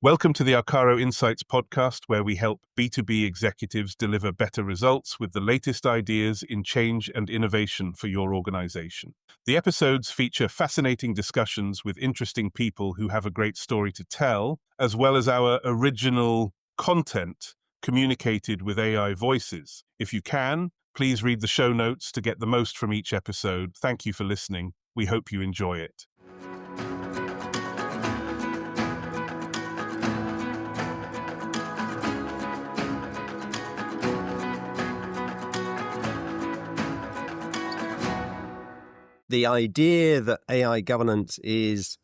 Welcome to the Arkaro Insights podcast, where we help B2B executives deliver better results with the latest ideas in change and innovation for your organization. The episodes feature fascinating discussions with interesting people who have a great story to tell, as well as our original content communicated with AI voices. If you can, please read the show notes to get the most from each episode. Thank you for listening. We hope you enjoy it. The idea that AI governance is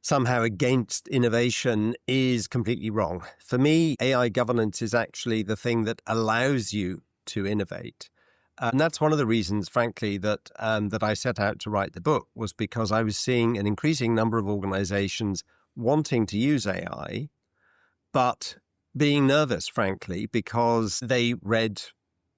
somehow against innovation is completely wrong. For me, AI governance is actually the thing that allows you to innovate. And that's one of the reasons, frankly, that I set out to write the book, was because I was seeing an increasing number of organizations wanting to use AI, but being nervous, frankly, because they read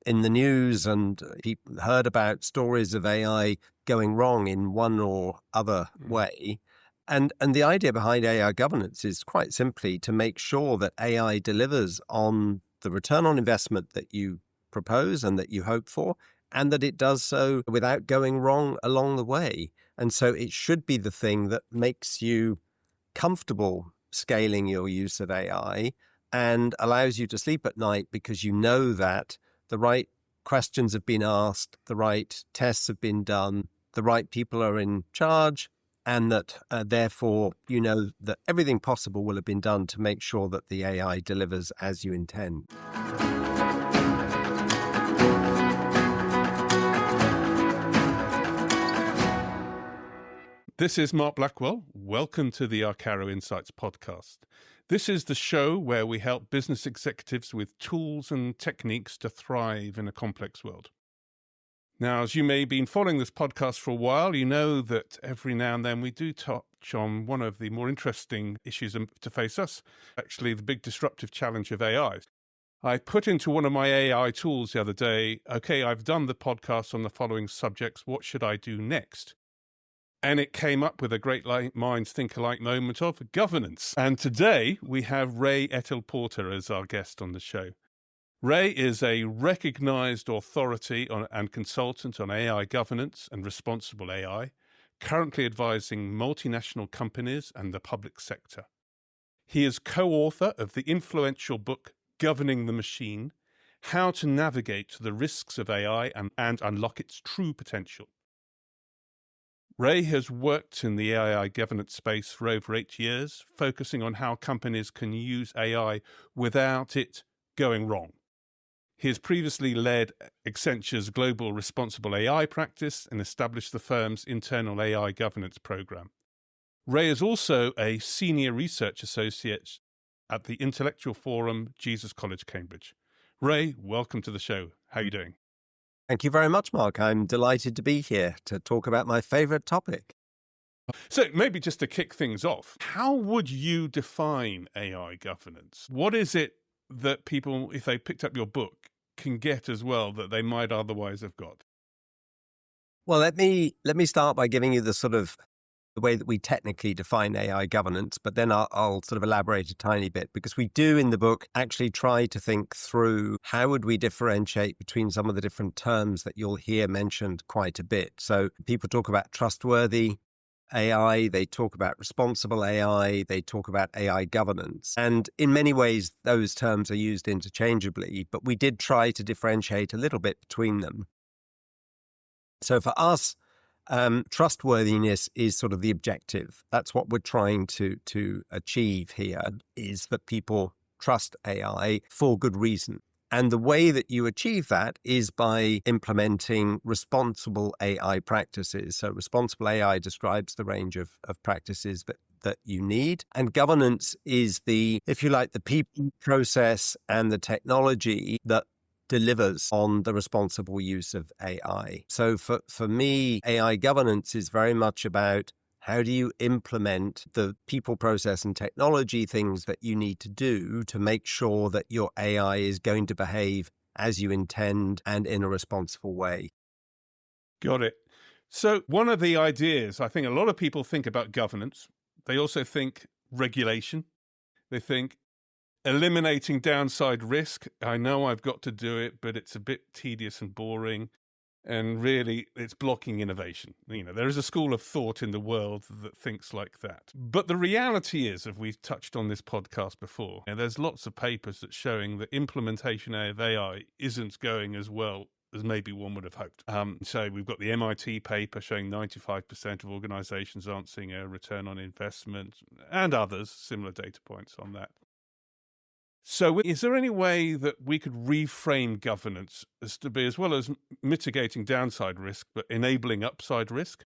in the news and people heard about stories of AI going wrong in one or other way. And the idea behind AI governance is quite simply to make sure that AI delivers on the return on investment that you propose and that you hope for, and that it does so without going wrong along the way. And so it should be the thing that makes you comfortable scaling your use of AI and allows you to sleep at night because you know that the right questions have been asked, the right tests have been done, the right people are in charge, and that therefore you know that everything possible will have been done to make sure that the AI delivers as you intend. This is Mark Blackwell. Welcome to the Arkaro Insights podcast. This is the show where we help business executives with tools and techniques to thrive in a complex world. Now, as you may have been following this podcast for a while, you know that every now and then we do touch on one of the more interesting issues to face us, actually the big disruptive challenge of AI. I put into one of my AI tools the other day, okay, I've done the podcast on the following subjects, what should I do next? And it came up with a great minds think alike moment of governance. And today we have Ray Eitel-Porter as our guest on the show. Ray is a recognized authority and consultant on AI governance and responsible AI, currently advising multinational companies and the public sector. He is co-author of the influential book, Governing the Machine, How to Navigate the Risks of AI and Unlock Its True Potential. Ray has worked in the AI governance space for over 8 years, focusing on how companies can use AI without it going wrong. He has previously led Accenture's global responsible AI practice and established the firm's internal AI governance program. Ray is also a senior research associate at the Intellectual Forum, Jesus College, Cambridge. Ray, welcome to the show. How are you doing? Thank you very much, Mark. I'm delighted to be here to talk about my favorite topic. So maybe just to kick things off, how would you define AI governance? What is it that people, if they picked up your book, can get as well that they might otherwise have got? Well, let me start by giving you the way that we technically define AI governance, but then I'll sort of elaborate a tiny bit, because we do in the book actually try to think through how would we differentiate between some of the different terms that you'll hear mentioned quite a bit. So people talk about trustworthy AI, they talk about responsible AI, they talk about AI governance. And in many ways, those terms are used interchangeably, but we did try to differentiate a little bit between them. So for us, trustworthiness is sort of the objective. That's what we're trying to achieve here, is that people trust AI for good reason. And the way that you achieve that is by implementing responsible AI practices. So responsible AI describes the range of practices that you need. And governance is the, if you like, the people, process, and the technology that delivers on the responsible use of AI. So for me, AI governance is very much about how do you implement the people, process, and technology things that you need to do to make sure that your AI is going to behave as you intend and in a responsible way. Got it. So one of the ideas, I think a lot of people think about governance. They also think regulation. They think, eliminating downside risk. I know I've got to do it, but it's a bit tedious and boring. And really, it's blocking innovation. There is a school of thought in the world that thinks like that. But the reality is, as we've touched on this podcast before, there's lots of papers that showing that implementation of AI isn't going as well as maybe one would have hoped. So we've got the MIT paper showing 95% of organizations aren't seeing a return on investment, and others, similar data points on that. So is there any way that we could reframe governance as to be, as well as mitigating downside risk, but enabling upside risk?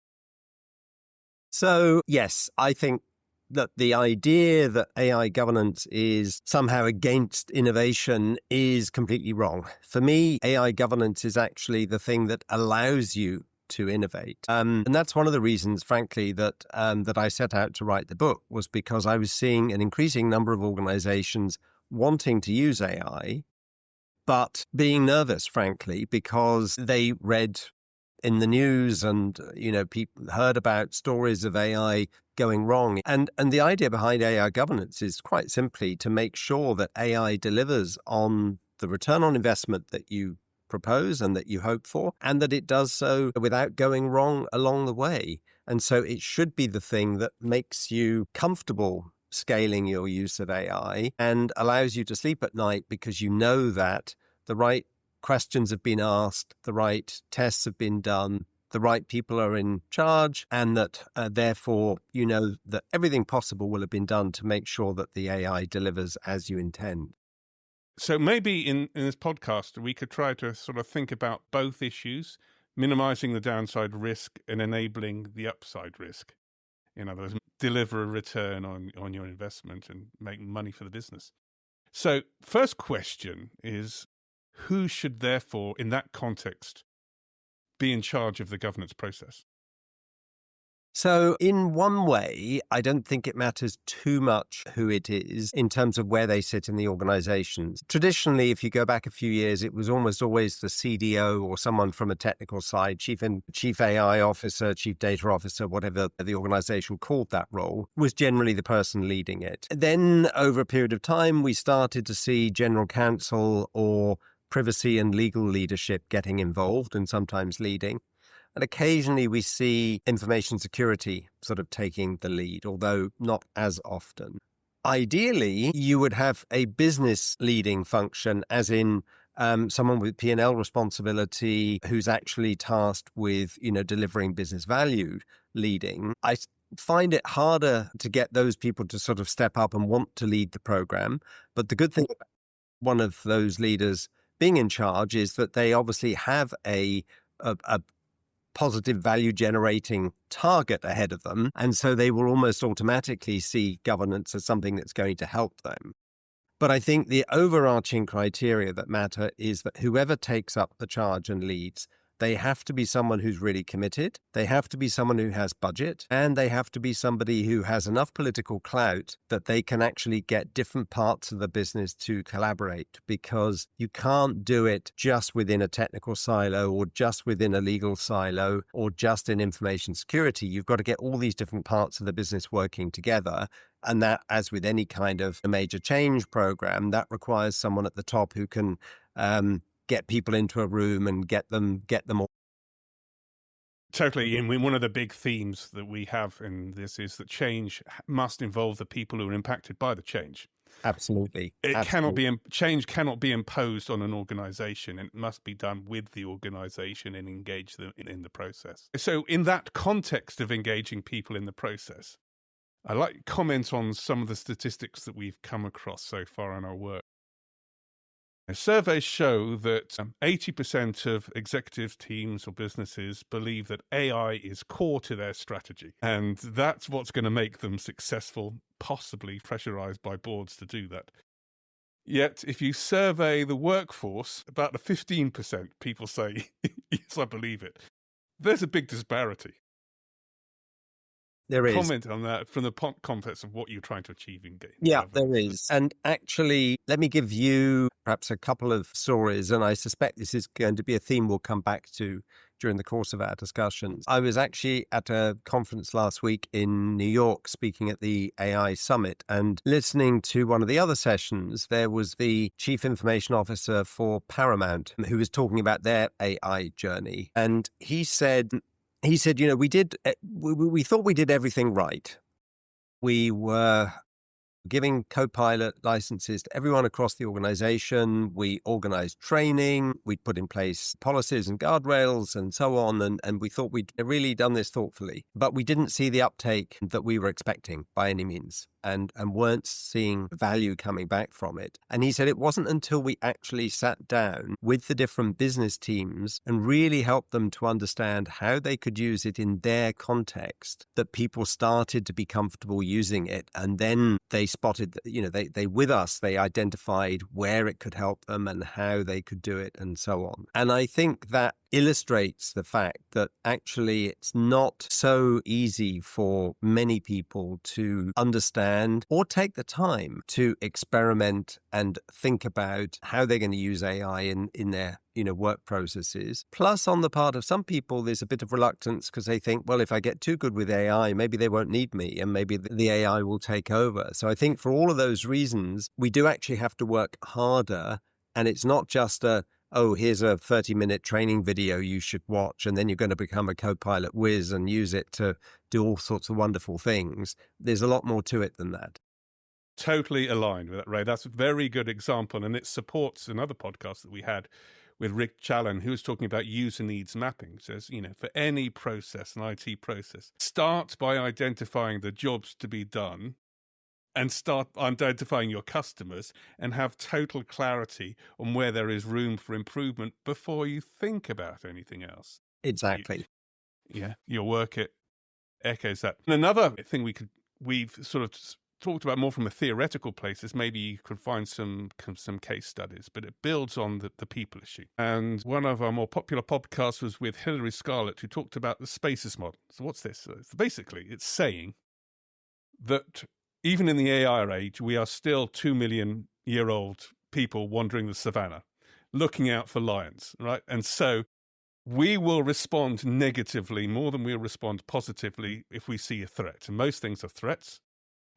So, yes, I think that the idea that AI governance is somehow against innovation is completely wrong. For me, AI governance is actually the thing that allows you to innovate. And that's one of the reasons, frankly, that I set out to write the book, was because I was seeing an increasing number of organizations wanting to use AI, but being nervous, frankly, because they read in the news and, people heard about stories of AI going wrong. And the idea behind AI governance is quite simply to make sure that AI delivers on the return on investment that you propose and that you hope for, and that it does so without going wrong along the way. And so it should be the thing that makes you comfortable scaling your use of AI and allows you to sleep at night because you know that the right questions have been asked, the right tests have been done, the right people are in charge, and that therefore you know that everything possible will have been done to make sure that the AI delivers as you intend. So maybe in this podcast, we could try to sort of think about both issues, minimizing the downside risk and enabling the upside risk. In other words, deliver a return on your investment and make money for the business. So first question is, who should therefore, in that context, be in charge of the governance process? So in one way, I don't think it matters too much who it is in terms of where they sit in the organizations. Traditionally, if you go back a few years, it was almost always the CDO or someone from a technical side, chief AI officer, chief data officer, whatever the organization called that role, was generally the person leading it. Then over a period of time, we started to see general counsel or privacy and legal leadership getting involved and sometimes leading. And occasionally we see information security sort of taking the lead, although not as often. Ideally, you would have a business leading function, as in someone with P&L responsibility who's actually tasked with, delivering business value leading. I find it harder to get those people to sort of step up and want to lead the program. But the good thing about one of those leaders being in charge is that they obviously have a positive value generating target ahead of them. And so they will almost automatically see governance as something that's going to help them. But I think the overarching criteria that matter is that whoever takes up the charge and leads, they have to be someone who's really committed. They have to be someone who has budget, and they have to be somebody who has enough political clout that they can actually get different parts of the business to collaborate, because you can't do it just within a technical silo or just within a legal silo or just in information security. You've got to get all these different parts of the business working together. And that, as with any kind of a major change program, that requires someone at the top who can get people into a room and get them all. Totally. And one of the big themes that we have in this is that change must involve the people who are impacted by the change. Absolutely. Change cannot be imposed on an organization. It must be done with the organization and engage them in the process. So in that context of engaging people in the process, I'd like to comment on some of the statistics that we've come across so far in our work. Surveys show that 80% of executive teams or businesses believe that AI is core to their strategy, and that's what's going to make them successful, possibly pressurized by boards to do that. Yet, if you survey the workforce, about the 15% people say, yes, I believe it. There's a big disparity. There is. Comment on that from the context of what you're trying to achieve in game. Yeah, there is. And actually, let me give you perhaps a couple of stories, and I suspect this is going to be a theme we'll come back to during the course of our discussions. I was actually at a conference last week in New York speaking at the AI Summit, and listening to one of the other sessions, there was the Chief Information Officer for Paramount who was talking about their AI journey. And he said, we thought we did everything right. We were giving Copilot licenses to everyone across the organization. We organized training. We'd put in place policies and guardrails and so on. And we thought we'd really done this thoughtfully. But we didn't see the uptake that we were expecting by any means, and weren't seeing value coming back from it. And he said it wasn't until we actually sat down with the different business teams and really helped them to understand how they could use it in their context that people started to be comfortable using it. And then they spotted, they identified where it could help them and how they could do it and so on. And I think that illustrates the fact that actually it's not so easy for many people to understand or take the time to experiment and think about how they're going to use AI in their work processes. Plus, on the part of some people, there's a bit of reluctance because they think, well, if I get too good with AI, maybe they won't need me and maybe the AI will take over. So I think for all of those reasons, we do actually have to work harder. And it's not just here's a 30-minute training video you should watch, and then you're going to become a Copilot whiz and use it to do all sorts of wonderful things. There's a lot more to it than that. Totally aligned with that, Ray. That's a very good example, and it supports another podcast that we had with Rick Challen, who was talking about user needs mapping. It says, for any process, an IT process, start by identifying the jobs to be done and start identifying your customers and have total clarity on where there is room for improvement before you think about anything else. Exactly. Your work echoes that. And another thing we've sort of talked about more from a theoretical place is maybe you could find some case studies, but it builds on the people issue. And one of our more popular podcasts was with Hilary Scarlett, who talked about the spaces model. So what's this? So basically, it's saying that even in the AI age, we are still 2 million-year-old people wandering the savannah, looking out for lions, right? And so we will respond negatively more than we'll respond positively if we see a threat. And most things are threats.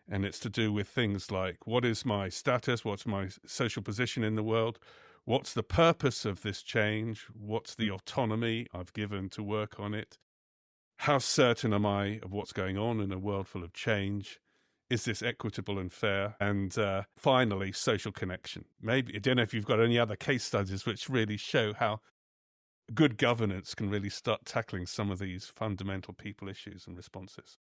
And it's to do with things like, what is my status? What's my social position in the world? What's the purpose of this change? What's the autonomy I've given to work on it? How certain am I of what's going on in a world full of change? Is this equitable and fair? And finally, social connection. Maybe, I don't know if you've got any other case studies which really show how good governance can really start tackling some of these fundamental people issues and responses.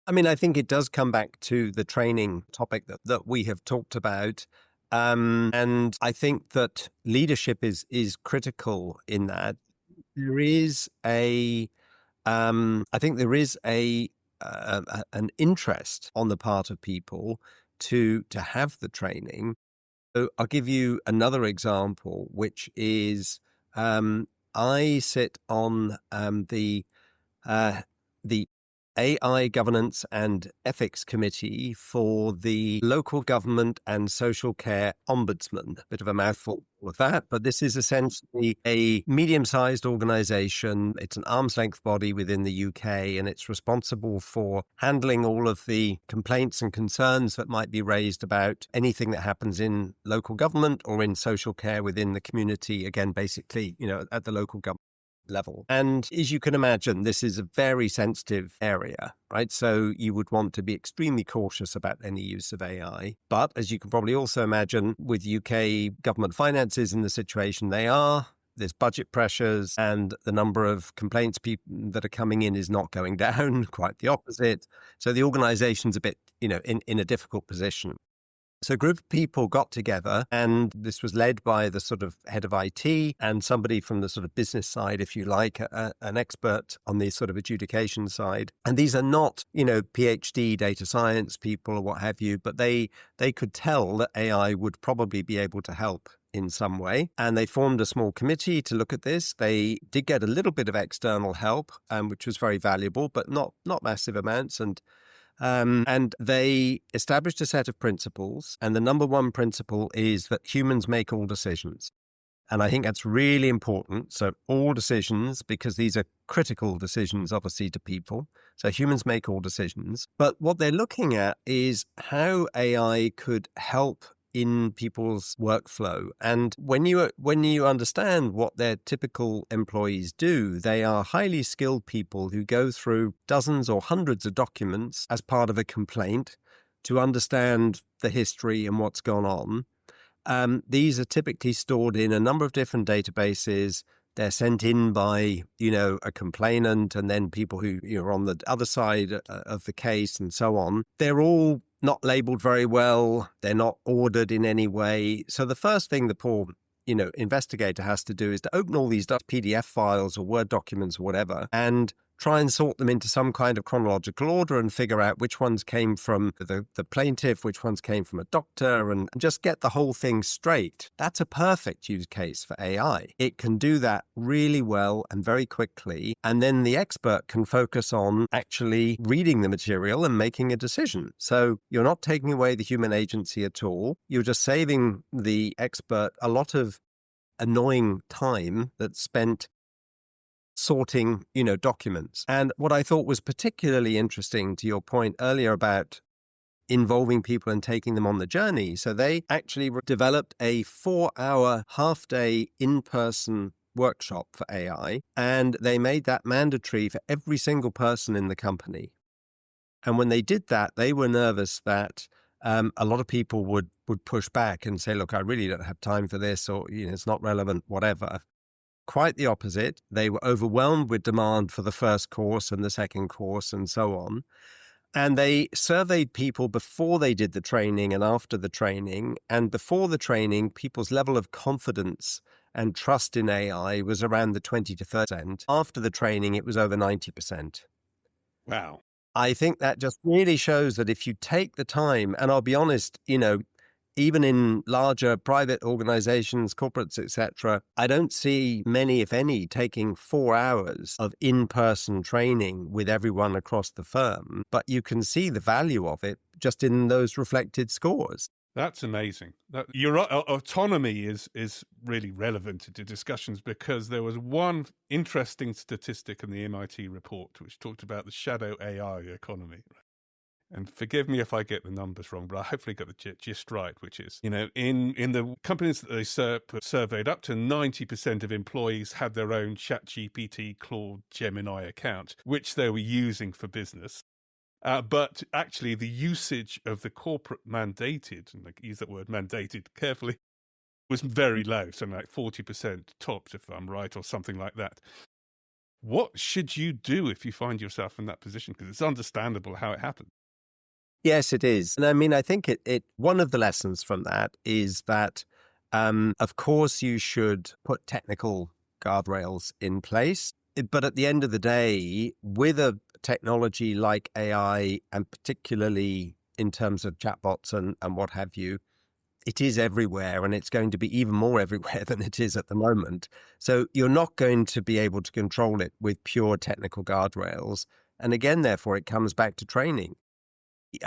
I mean, I think it does come back to the training topic that we have talked about. And I think that leadership is critical in that. There is an interest on the part of people to have the training. So I'll give you another example, which is I sit on the AI Governance and Ethics Committee for the Local Government and Social Care Ombudsman. A bit of a mouthful of that, but this is essentially a medium-sized organization. It's an arm's length body within the UK, and it's responsible for handling all of the complaints and concerns that might be raised about anything that happens in local government or in social care within the community. Again, basically, at the local government level. And as you can imagine, this is a very sensitive area, right? So you would want to be extremely cautious about any use of AI. But as you can probably also imagine, with UK government finances in the situation they are, there's budget pressures and the number of complaints that are coming in is not going down, quite the opposite. So the organization's a bit, in a difficult position. So a group of people got together, and this was led by the sort of head of IT and somebody from the sort of business side, if you like, an expert on the sort of adjudication side. And these are not, PhD data science people or what have you, but they could tell that AI would probably be able to help in some way. And they formed a small committee to look at this. They did get a little bit of external help, which was very valuable, but not massive amounts. And they established a set of principles. And the number one principle is that humans make all decisions. And I think that's really important. So all decisions, because these are critical decisions, obviously, to people. So humans make all decisions. But what they're looking at is how AI could help in people's workflow. And when you understand what their typical employees do, they are highly skilled people who go through dozens or hundreds of documents as part of a complaint to understand the history and what's gone on. These are typically stored in a number of different databases. They're sent in by, a complainant and then people who are on the other side of the case and so on. They're all not labeled very well. They're not ordered in any way. So the first thing the poor, investigator has to do is to open all these PDF files or Word documents or whatever and try and sort them into some kind of chronological order and figure out which ones came from the plaintiff, which ones came from a doctor, and just get the whole thing straight. That's a perfect use case for AI. It can do that really well and very quickly, and then the expert can focus on actually reading the material and making a decision. So you're not taking away the human agency at all. You're just saving the expert a lot of annoying time that's spent sorting, documents. And what I thought was particularly interesting to your point earlier about involving people and taking them on the journey. So they actually developed a 4-hour half-day in-person workshop for AI, and they made that mandatory for every single person in the company. And when they did that, they were nervous that a lot of people would push back and say, look, I really don't have time for this, or, it's not relevant, whatever. Quite the opposite. They were overwhelmed with demand for the first course and the second course and so on. And they surveyed people before they did the training and after the training. And before the training, people's level of confidence and trust in AI was around the 20 to 30%. After the training, it was over 90%. Wow. I think that just really shows that if you take the time, and I'll be honest, even in larger private organizations, corporates, etc., I don't see many, if any, taking 4 hours of in-person training with everyone across the firm. But you can see the value of it just in those reflected scores. That's amazing. Your autonomy is really relevant to discussions, because there was one interesting statistic in the MIT report which talked about the shadow AI economy. And forgive me if I get the numbers wrong, but I hopefully got the gist right, which is, in the companies that they surveyed, up to 90% of employees had their own ChatGPT, Claude, Gemini account, which they were using for business. But actually the usage of the corporate mandated, and I use that word mandated carefully, was very low. So like 40% tops, if I'm right, or something like that. What should you do if you find yourself in that position? Because it's understandable how it happened. Yes, it is. And I mean, I think one of the lessons from that is that, of course, you should put technical guardrails in place. But at the end of the day, with a technology like AI, and particularly in terms of chatbots and what have you, it is everywhere, and it's going to be even more everywhere than it is at the moment. So you're not going to be able to control it with pure technical guardrails. And again, therefore, it comes back to training. The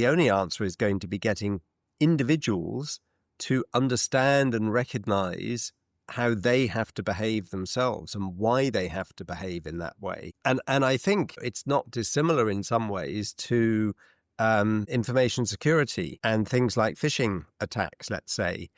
only answer is going to be getting individuals to understand and recognize how they have to behave themselves and why they have to behave in that way. And I think it's not dissimilar in some ways to information security and things like phishing attacks, let's say.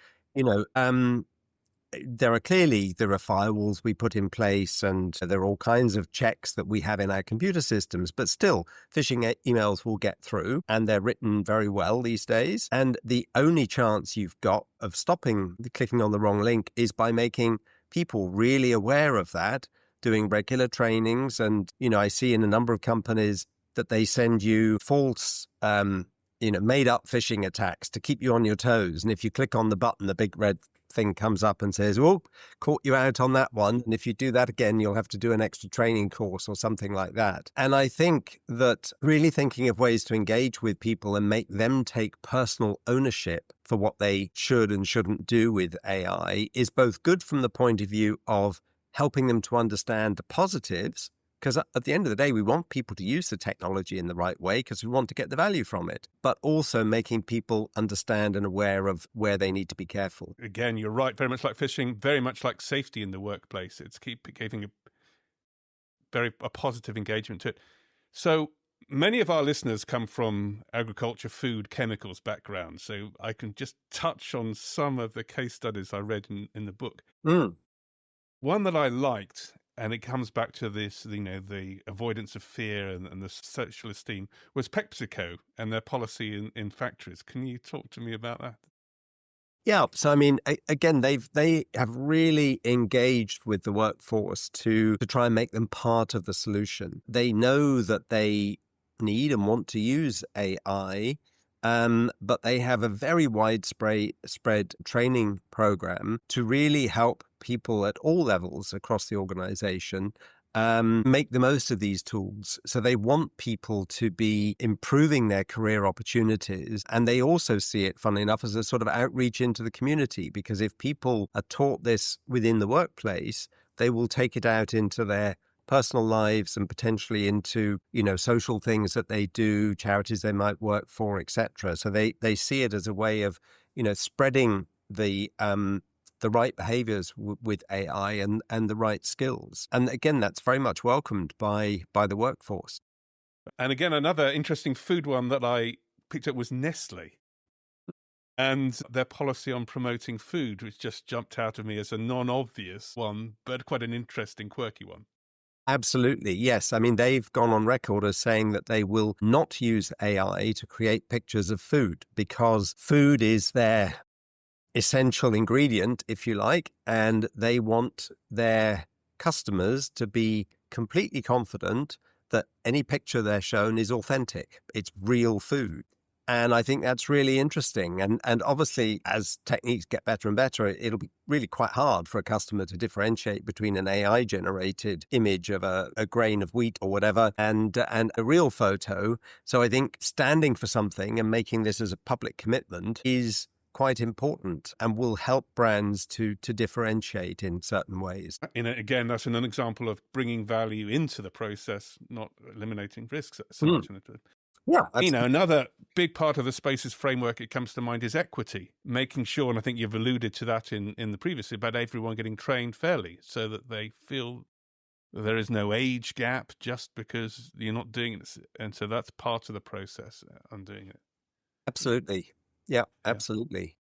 There are firewalls we put in place, and there are all kinds of checks that we have in our computer systems, but still phishing emails will get through, and they're written very well these days. And the only chance you've got of stopping clicking on the wrong link is by making people really aware of that, doing regular trainings. And, I see in a number of companies that they send you false, made up phishing attacks to keep you on your toes. And if you click on the button, the big red thing comes up and says, "Oh, caught you out on that one. And if you do that again, you'll have to do an extra training course," or something like that. And I think that really thinking of ways to engage with people and make them take personal ownership for what they should and shouldn't do with AI is both good from the point of view of helping them to understand the positives Because at the end of the day, we want people to use the technology in the right way because we want to get the value from it, but also making people understand and aware of where they need to be careful. Again, you're right. Very much like fishing, very much like giving in the workplace. It's giving a positive engagement to it. So many of our listeners come from agriculture, food, chemicals backgrounds. So I can just touch on some of the case studies I read in the book. One that I liked, and it comes back to this, the avoidance of fear and the social esteem, was PepsiCo and their policy in factories. Can you talk to me about that? Yeah. So, I mean, again, they have really engaged with the workforce to try and make them part of the solution. They know that they need and want to use AI, but they have a very widespread training program to really help people at all levels across the organization make the most of these tools. So they want people to be improving their career opportunities. And they also see it, funnily enough, as a sort of outreach into the community, because if people are taught this within the workplace, they will take it out into their personal lives and potentially into, social things that they do, charities they might work for, etc. So they see it as a way of, spreading the right behaviors with AI and the right skills. And again, that's very much welcomed by the workforce. And again, another interesting food one that I picked up was Nestle and their policy on promoting food, which just jumped out of me as a non-obvious one, but quite an interesting, quirky one. Absolutely. Yes. I mean, they've gone on record as saying that they will not use AI to create pictures of food because food is their essential ingredient, if you like, and they want their customers to be completely confident that any picture they're shown is authentic. It's real food. And I think that's really interesting. And obviously, as techniques get better and better, it'll be really quite hard for a customer to differentiate between an AI-generated image of a grain of wheat or whatever and a real photo. So I think standing for something and making this as a public commitment is quite important and will help brands to differentiate in certain ways. Again, that's an example of bringing value into the process, not eliminating risks so much. Yeah. Another big part of the Spaces framework, it comes to mind, is equity, making sure, and I think you've alluded to that in the previous, about everyone getting trained fairly so that they feel there is no age gap just because you're not doing it. And so that's part of the process on doing it. Absolutely. Yeah, absolutely.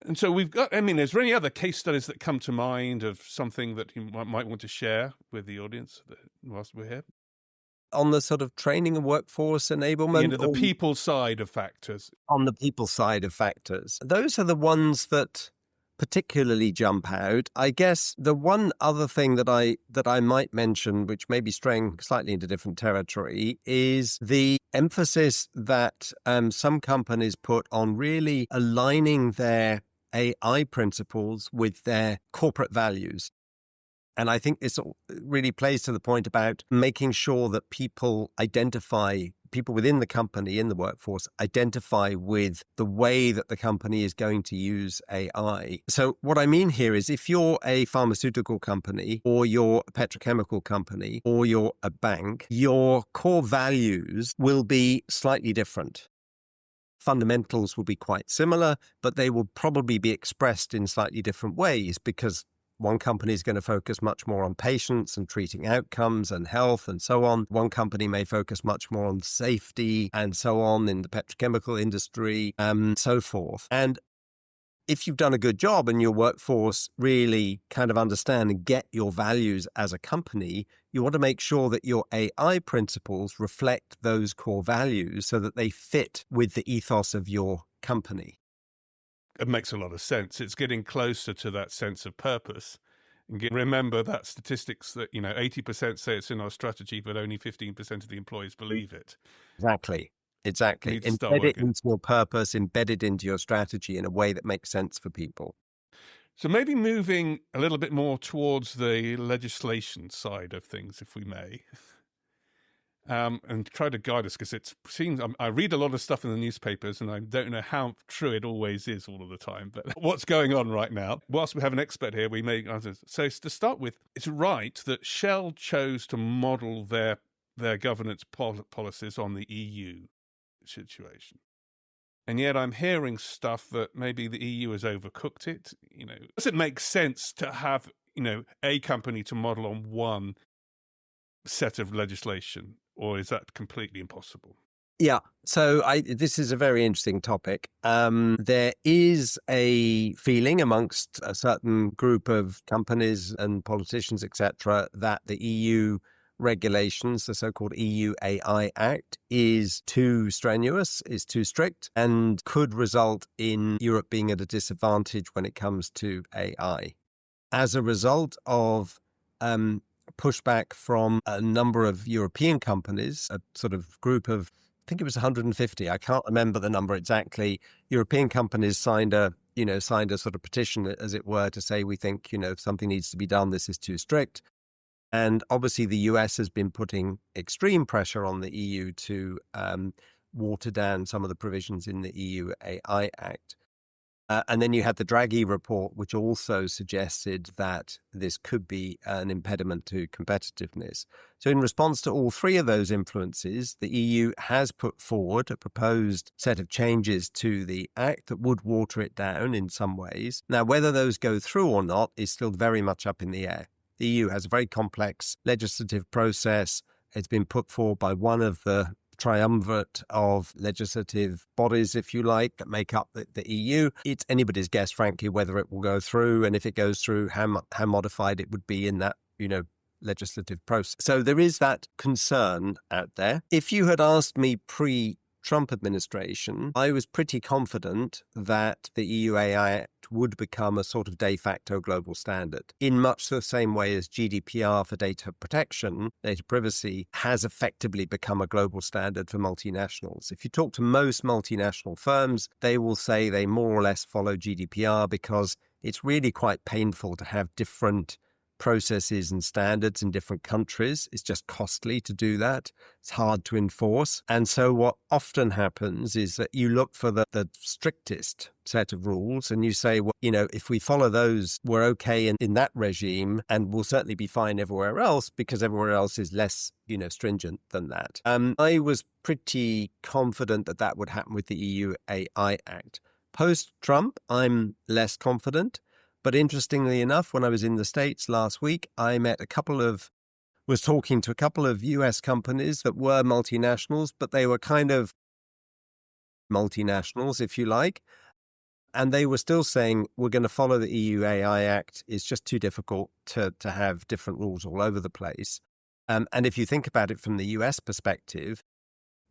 And so we've got, is there any other case studies that come to mind of something that you might want to share with the audience whilst we're here? On the sort of training and workforce enablement? The people side of factors. On the people side of factors. Those are the ones that particularly jump out. I guess the one other thing that I might mention, which may be straying slightly into different territory, is the emphasis that some companies put on really aligning their AI principles with their corporate values. And I think this really plays to the point about making sure that people within the company, in the workforce, identify with the way that the company is going to use AI. So what I mean here is if you're a pharmaceutical company or you're a petrochemical company or you're a bank, your core values will be slightly different. Fundamentals will be quite similar, but they will probably be expressed in slightly different ways because one company is going to focus much more on patients and treating outcomes and health and so on. One company may focus much more on safety and so on in the petrochemical industry and so forth. And if you've done a good job and your workforce really kind of understand and get your values as a company, you want to make sure that your AI principles reflect those core values so that they fit with the ethos of your company. It makes a lot of sense. It's getting closer to that sense of purpose. And remember that statistics that, 80% say it's in our strategy, but only 15% of the employees believe it. Exactly. Embed it into your purpose, embed it into your strategy in a way that makes sense for people. So maybe moving a little bit more towards the legislation side of things, if we may. and try to guide us, because it seems I read a lot of stuff in the newspapers and I don't know how true it always is all of the time. But what's going on right now? Whilst we have an expert here, we may answer. So to start with, it's right that Shell chose to model their governance policies on the EU situation. And yet I'm hearing stuff that maybe the EU has overcooked it. Does it make sense to have, a company to model on one set of legislation, or is that completely impossible? Yeah. So this is a very interesting topic. There is a feeling amongst a certain group of companies and politicians, etc., that the EU regulations, the so-called EU AI Act, is too strenuous, is too strict, and could result in Europe being at a disadvantage when it comes to AI. As a result of pushback from a number of European companies, a sort of group of, I think it was 150, I can't remember the number exactly, European companies signed a sort of petition, as it were, to say, we think, something needs to be done, this is too strict. And obviously the US has been putting extreme pressure on the EU to water down some of the provisions in the EU AI Act. And then you had the Draghi report, which also suggested that this could be an impediment to competitiveness. So in response to all three of those influences, the EU has put forward a proposed set of changes to the Act that would water it down in some ways. Now, whether those go through or not is still very much up in the air. The EU has a very complex legislative process. It's been put forward by one of the triumvirate of legislative bodies, if you like, that make up the EU. It's anybody's guess, frankly, whether it will go through, and if it goes through, how modified it would be in that, legislative process. So there is that concern out there. If you had asked me pre-Trump administration, I was pretty confident that the EU AI Act would become a sort of de facto global standard, in much the same way as GDPR for data protection, data privacy, has effectively become a global standard for multinationals. If you talk to most multinational firms, they will say they more or less follow GDPR because it's really quite painful to have different processes and standards in different countries. It's just costly to do that. It's hard to enforce. And so what often happens is that you look for the strictest set of rules and you say, well, if we follow those, we're okay in that regime, and we'll certainly be fine everywhere else because everywhere else is less, stringent than that. I was pretty confident that that would happen with the EU AI Act. Post-Trump, I'm less confident. But interestingly enough, when I was in the States last week, I was talking to a couple of US companies that were multinationals, but they were kind of multinationals, if you like. And they were still saying, we're going to follow the EU AI Act. It's just too difficult to have different rules all over the place. And if you think about it from the US perspective,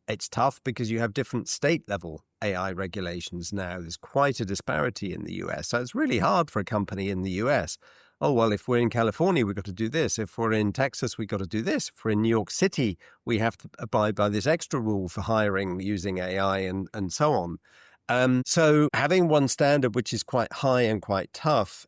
it's tough because you have different state-level AI regulations now. There's quite a disparity in the US. So it's really hard for a company in the US. Oh, well, if we're in California, we've got to do this. If we're in Texas, we've got to do this. If we're in New York City, we have to abide by this extra rule for hiring using AI and so on. So having one standard, which is quite high and quite tough,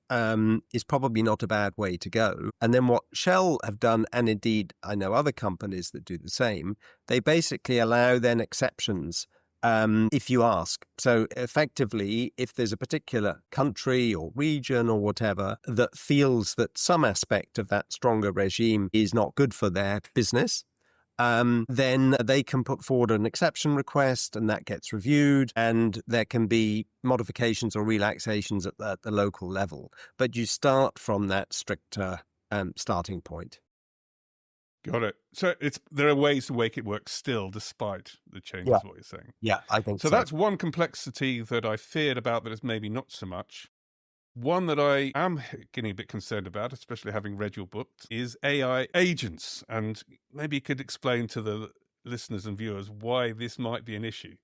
is probably not a bad way to go. And then what Shell have done, and indeed I know other companies that do the same, they basically allow then exceptions if you ask. So effectively, if there's a particular country or region or whatever that feels that some aspect of that stronger regime is not good for their business, then they can put forward an exception request and that gets reviewed, and there can be modifications or relaxations at the local level. But you start from that stricter starting point. Got it. So there are ways to make it work still, despite the changes, what you're saying. Yeah, I think so. So that's one complexity that I feared about that is maybe not so much. One that I am getting a bit concerned about, especially having read your book, is AI agents. And maybe you could explain to the listeners and viewers why this might be an issue.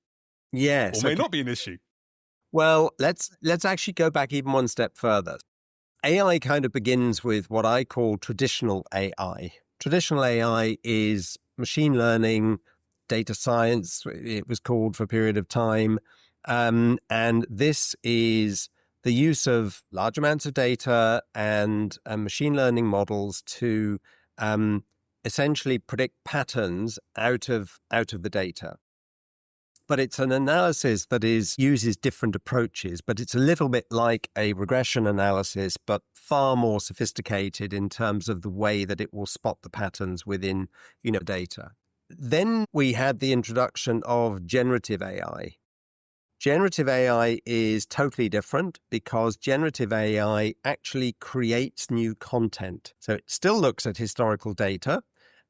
Yes. Or may not be an issue. Well, let's actually go back even one step further. AI kind of begins with what I call traditional AI. Traditional AI is machine learning, data science, it was called for a period of time. And this is the use of large amounts of data and machine learning models to essentially predict patterns out of the data. But it's an analysis that uses different approaches, but it's a little bit like a regression analysis, but far more sophisticated in terms of the way that it will spot the patterns within, data. Then we had the introduction of generative AI. Generative AI is totally different because generative AI actually creates new content. So it still looks at historical data,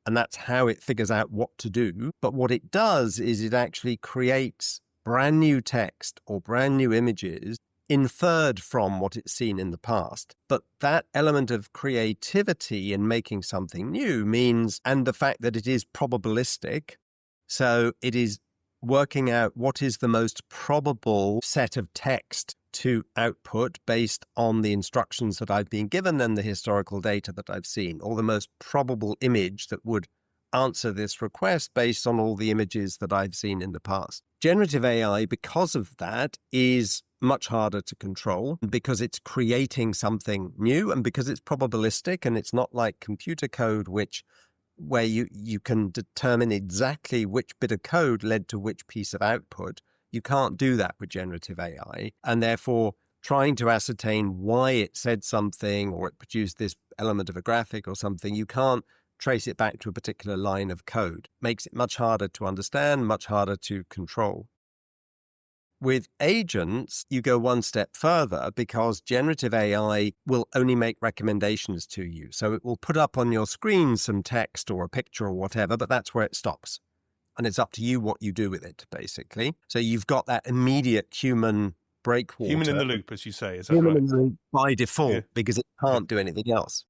and that's how it figures out what to do. But what it does is it actually creates brand new text or brand new images inferred from what it's seen in the past. But that element of creativity in making something new means, and the fact that it is probabilistic, so it is working out what is the most probable set of text to output based on the instructions that I've been given and the historical data that I've seen, or the most probable image that would answer this request based on all the images that I've seen in the past. Generative AI, because of that, is much harder to control because it's creating something new and because it's probabilistic, and it's not like computer code where you can determine exactly which bit of code led to which piece of output. You can't do that with generative AI. And therefore, trying to ascertain why it said something or it produced this element of a graphic or something, you can't trace it back to a particular line of code. Makes it much harder to understand, much harder to control. With agents, you go one step further because generative AI will only make recommendations to you. So it will put up on your screen some text or a picture or whatever, but that's where it stops. And it's up to you what you do with it, basically. So you've got that immediate human breakwater. Human in the loop, as you say. Is that human right? in the loop by default, because it can't do anything else.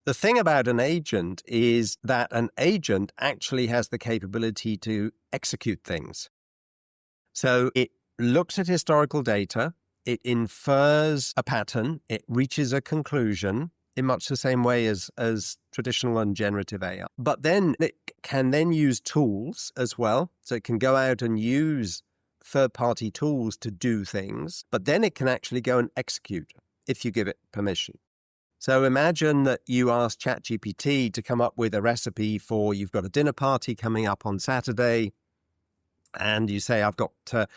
The thing about an agent is that an agent actually has the capability to execute things. So it looks at historical data, it infers a pattern, it reaches a conclusion in much the same way as traditional and generative AI. But then it can then use tools as well. So it can go out and use third-party tools to do things, but then it can actually go and execute if you give it permission. So imagine that you ask ChatGPT to come up with a recipe for, you've got a dinner party coming up on Saturday, and you say, I've got, one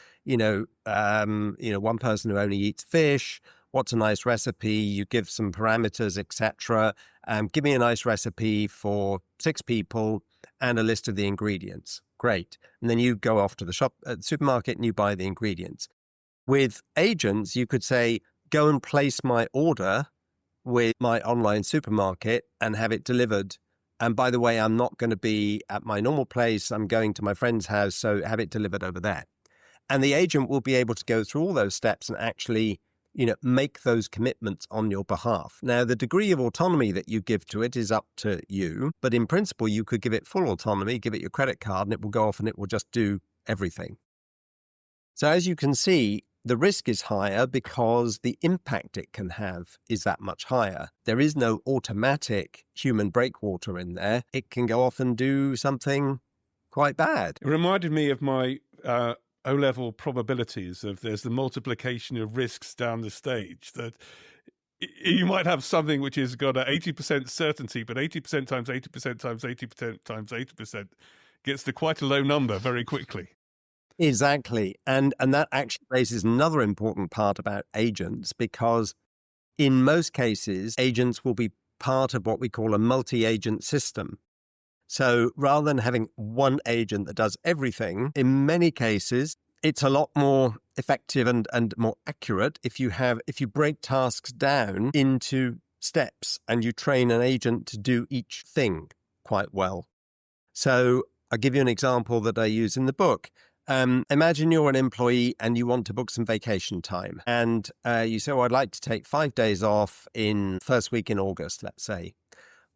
person who only eats fish. What's a nice recipe? You give some parameters, etc. Give me a nice recipe for 6 people and a list of the ingredients. Great. And then you go off to the supermarket and you buy the ingredients. With agents, you could say, go and place my order with my online supermarket and have it delivered. And by the way, I'm not going to be at my normal place. I'm going to my friend's house, so have it delivered over there. And the agent will be able to go through all those steps and actually, make those commitments on your behalf. Now, the degree of autonomy that you give to it is up to you. But in principle, you could give it full autonomy, give it your credit card, and it will go off and it will just do everything. So as you can see, the risk is higher because the impact it can have is that much higher. There is no automatic human breakwater in there. It can go off and do something quite bad. It reminded me of my O-level probabilities of there's the multiplication of risks down the stage, that you might have something which has got an 80% certainty, but 80% times 80% times 80% times 80% gets to quite a low number very quickly. Exactly. And that actually raises another important part about agents, because in most cases, agents will be part of what we call a multi-agent system. So rather than having one agent that does everything, in many cases, it's a lot more effective and more accurate if you break tasks down into steps and you train an agent to do each thing quite well. So I'll give you an example that I use in the book. Imagine you're an employee and you want to book some vacation time. And you say, I'd like to take 5 days off in first week in August, let's say.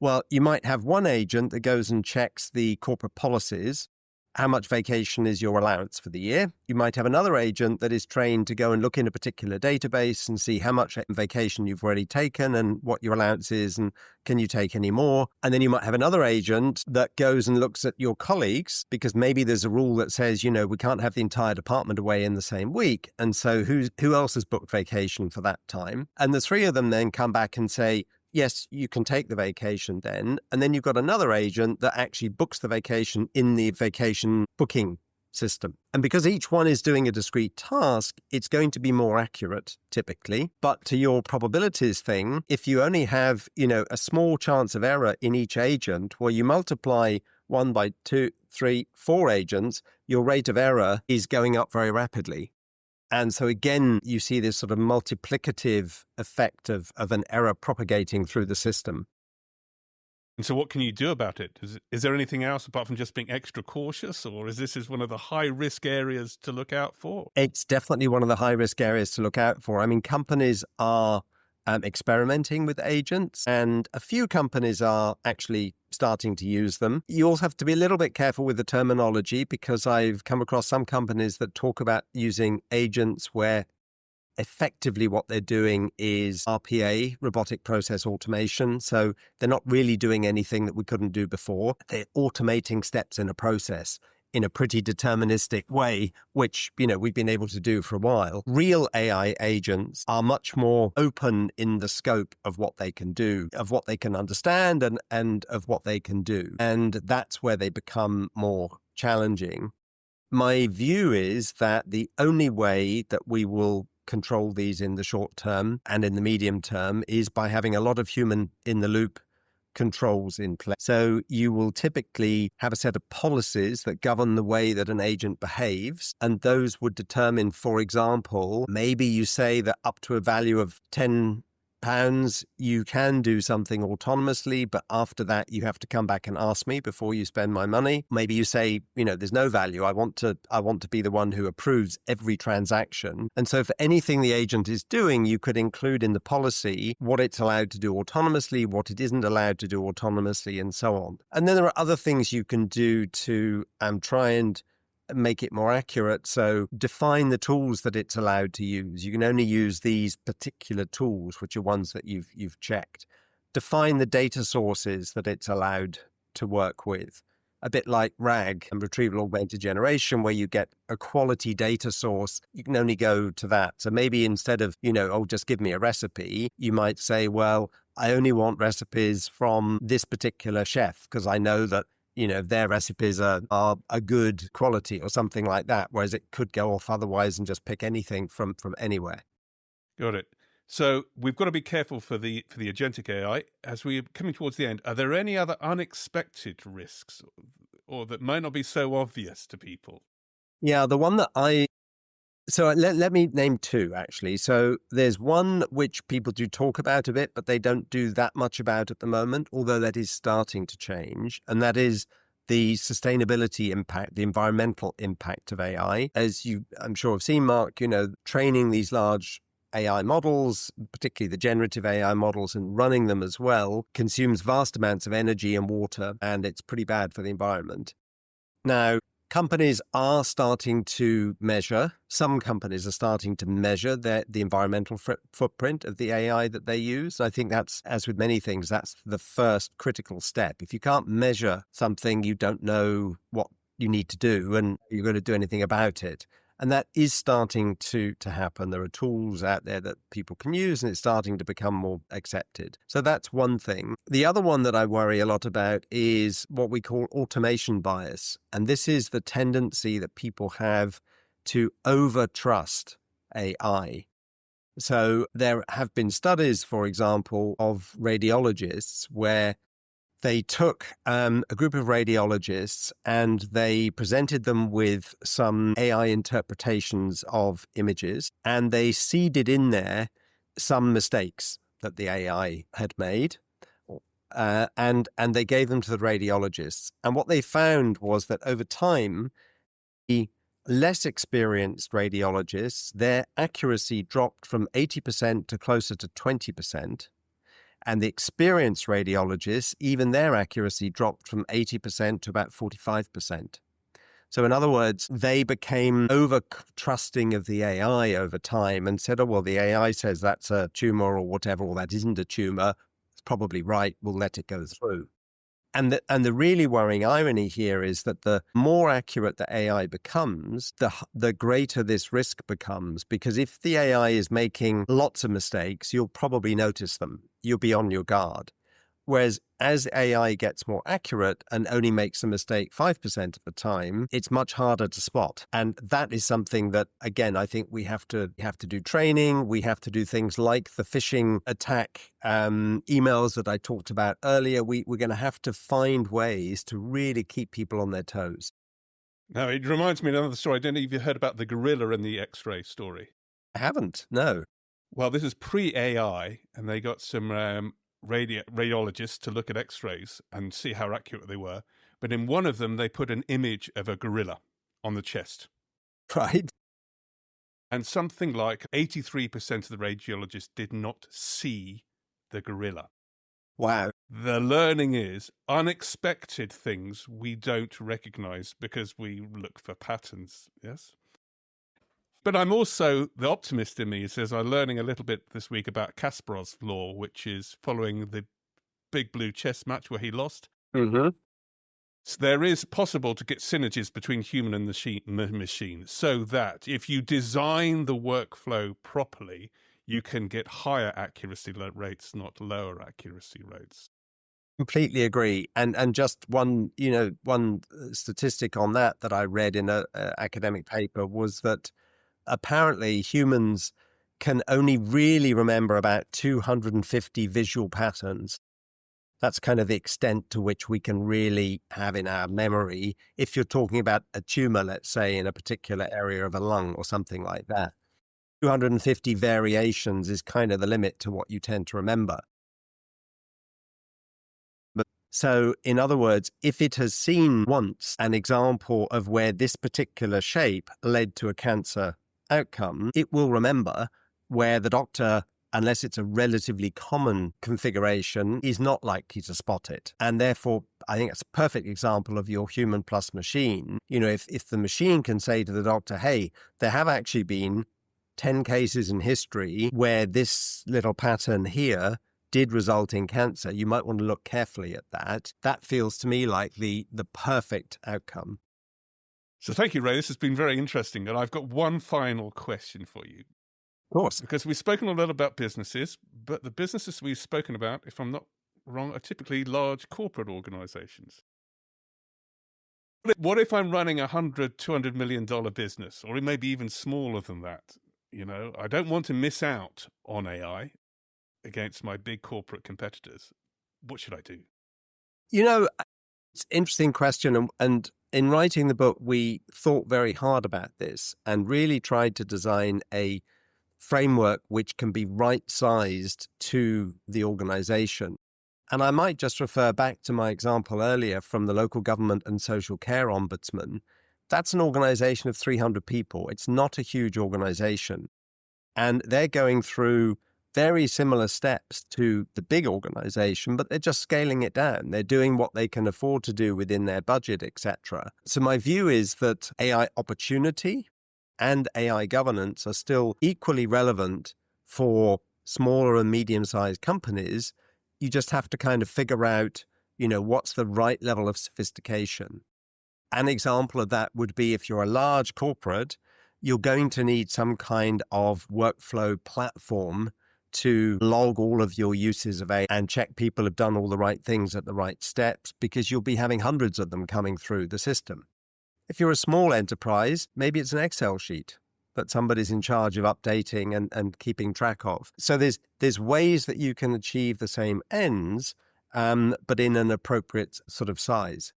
Well, you might have one agent that goes and checks the corporate policies. How much vacation is your allowance for the year? You might have another agent that is trained to go and look in a particular database and see how much vacation you've already taken and what your allowance is and can you take any more? And then you might have another agent that goes and looks at your colleagues, because maybe there's a rule that says, we can't have the entire department away in the same week. And so who else has booked vacation for that time? And the 3 of them then come back and say, yes, you can take the vacation then. And then you've got another agent that actually books the vacation in the vacation booking system. And because each one is doing a discrete task, it's going to be more accurate typically. But to your probabilities thing, if you only have, a small chance of error in each agent, well, you multiply 1 by 2, 3, 4 agents, your rate of error is going up very rapidly. And so again, you see this sort of multiplicative effect of an error propagating through the system. And so what can you do about it? Is there anything else apart from just being extra cautious, or is this one of the high-risk areas to look out for? It's definitely one of the high-risk areas to look out for. I mean, companies are experimenting with agents, and a few companies are actually starting to use them. You also have to be a little bit careful with the terminology, because I've come across some companies that talk about using agents where effectively what they're doing is RPA, robotic process automation. So they're not really doing anything that we couldn't do before. They're automating steps in a process in a pretty deterministic way, which, we've been able to do for a while. Real AI agents are much more open in the scope of what they can do, of what they can understand and of what they can do. And that's where they become more challenging. My view is that the only way that we will control these in the short term and in the medium term is by having a lot of human in the loop controls in place. So you will typically have a set of policies that govern the way that an agent behaves, and those would determine, for example, maybe you say that up to a value of £10 you can do something autonomously, but after that you have to come back and ask me before you spend my money. Maybe you say, there's no value. I want to be the one who approves every transaction. And so for anything the agent is doing, you could include in the policy what it's allowed to do autonomously, what it isn't allowed to do autonomously, and so on. And then there are other things you can do to try and make it more accurate. So define the tools that it's allowed to use. You can only use these particular tools, which are ones that you've checked. Define the data sources that it's allowed to work with. A bit like RAG and retrieval augmented generation, where you get a quality data source, you can only go to that. So maybe instead of, just give me a recipe, you might say, well, I only want recipes from this particular chef because I know that their recipes are a good quality or something like that, whereas it could go off otherwise and just pick anything from anywhere. Got it. So we've got to be careful for the agentic AI. As we're coming towards the end, are there any other unexpected risks or that might not be so obvious to people? Yeah, the one that So let me name two, actually. So there's one which people do talk about a bit, but they don't do that much about at the moment, although that is starting to change. And that is the sustainability impact, the environmental impact of AI. As you, I'm sure, have seen, Mark, training these large AI models, particularly the generative AI models, and running them as well, consumes vast amounts of energy and water, and it's pretty bad for the environment. Now, companies are starting to measure, some companies are starting to measure the environmental footprint of the AI that they use. I think that's, as with many things, that's the first critical step. If you can't measure something, you don't know what you need to do and you're going to do anything about it. And that is starting to happen. There are tools out there that people can use, and it's starting to become more accepted. So that's one thing. The other one that I worry a lot about is what we call automation bias. And this is the tendency that people have to over-trust AI. So there have been studies, for example, of radiologists where they took a group of radiologists and they presented them with some AI interpretations of images, and they seeded in there some mistakes that the AI had made, and they gave them to the radiologists. And what they found was that over time, the less experienced radiologists, their accuracy dropped from 80% to closer to 20%. And the experienced radiologists, even their accuracy dropped from 80% to about 45%. So in other words, they became over-trusting of the AI over time and said, oh, well, the AI says that's a tumor or whatever, or that isn't a tumor. It's probably right. We'll let it go through. And the really worrying irony here is that the more accurate the AI becomes, the greater this risk becomes. Because if the AI is making lots of mistakes, you'll probably notice them. you'll be on your guard. Whereas as AI gets more accurate and only makes a mistake 5% of the time, it's much harder to spot. And that is something that, again, I think we have to do training. We have to do things like the phishing attack emails that I talked about earlier. We're going to have to find ways to really keep people on their toes. Now, it reminds me of another story. I don't know if you heard about the gorilla and the X-ray story. I haven't, no. Well, this is pre-AI, and they got some radiologists to look at X-rays and see how accurate they were. But in one of them, they put an image of a gorilla on the chest. Right. And something like 83% of the radiologists did not see the gorilla. Wow. The learning is unexpected things we don't recognize because we look for patterns, yes? But I'm also, the optimist in me says I'm learning a little bit this week about Kasparov's law, which is following the big blue chess match where he lost. Mm-hmm. So there is possible to get synergies between human and machine, so that if you design the workflow properly, you can get higher accuracy rates, not lower accuracy rates. Completely agree. And just one statistic on that I read in an academic paper was that apparently humans can only really remember about 250 visual patterns. That's kind of the extent to which we can really have in our memory. If you're talking about a tumor, let's say, in a particular area of a lung or something like that, 250 variations is kind of the limit to what you tend to remember. So, in other words, if it has seen once an example of where this particular shape led to a cancer outcome, it will remember where the doctor, unless it's a relatively common configuration, is not likely to spot it. And therefore, I think it's a perfect example of your human plus machine. If the machine can say to the doctor, hey, there have actually been 10 cases in history where this little pattern here did result in cancer, you might want to look carefully at that. That feels to me like the perfect outcome. So thank you, Ray. This has been very interesting. And I've got one final question for you. Of course. Because we've spoken a lot about businesses, but the businesses we've spoken about, if I'm not wrong, are typically large corporate organizations. What if I'm running $100, $200 million business, or maybe even smaller than that? I don't want to miss out on AI against my big corporate competitors. What should I do? It's an interesting question. And in writing the book, we thought very hard about this and really tried to design a framework which can be right-sized to the organization. And I might just refer back to my example earlier from the local government and social care ombudsman. That's an organization of 300 people. It's not a huge organization. And they're going through very similar steps to the big organization, but they're just scaling it down. They're doing what they can afford to do within their budget, etc. So my view is that AI opportunity and AI governance are still equally relevant for smaller and medium-sized companies. You just have to kind of figure out, what's the right level of sophistication. An example of that would be if you're a large corporate, you're going to need some kind of workflow platform to log all of your uses of AI and check people have done all the right things at the right steps, because you'll be having hundreds of them coming through the system. If you're a small enterprise, maybe it's an Excel sheet that somebody's in charge of updating and keeping track of. So there's ways that you can achieve the same ends, but in an appropriate sort of size.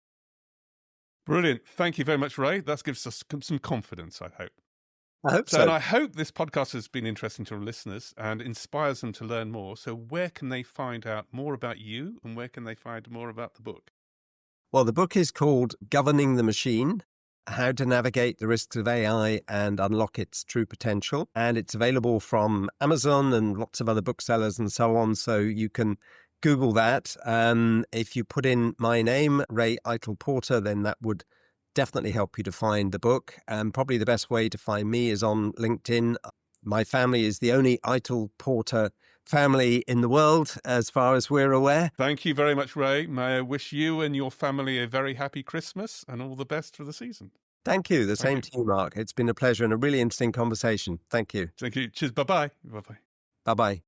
Brilliant. Thank you very much, Ray. That gives us some confidence, I hope. I hope so. And I hope this podcast has been interesting to our listeners and inspires them to learn more. So where can they find out more about you, and where can they find more about the book? Well, the book is called Governing the Machine: How to Navigate the Risks of AI and Unlock Its True Potential. And it's available from Amazon and lots of other booksellers and so on. So you can Google that. If you put in my name, Ray Eitel-Porter, then that would definitely help you to find the book. Probably the best way to find me is on LinkedIn. My family is the only Eitel-Porter family in the world, as far as we're aware. Thank you very much, Ray. May I wish you and your family a very happy Christmas and all the best for the season. Thank you. The same to you, Mark. It's been a pleasure and a really interesting conversation. Thank you. Thank you. Cheers. Bye-bye. Bye-bye. Bye-bye.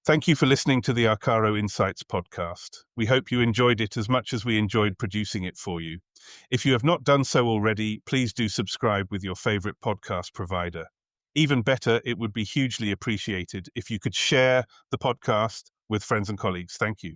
Thank you for listening to the Arkaro Insights podcast. We hope you enjoyed it as much as we enjoyed producing it for you. If you have not done so already, please do subscribe with your favorite podcast provider. Even better, it would be hugely appreciated if you could share the podcast with friends and colleagues. Thank you.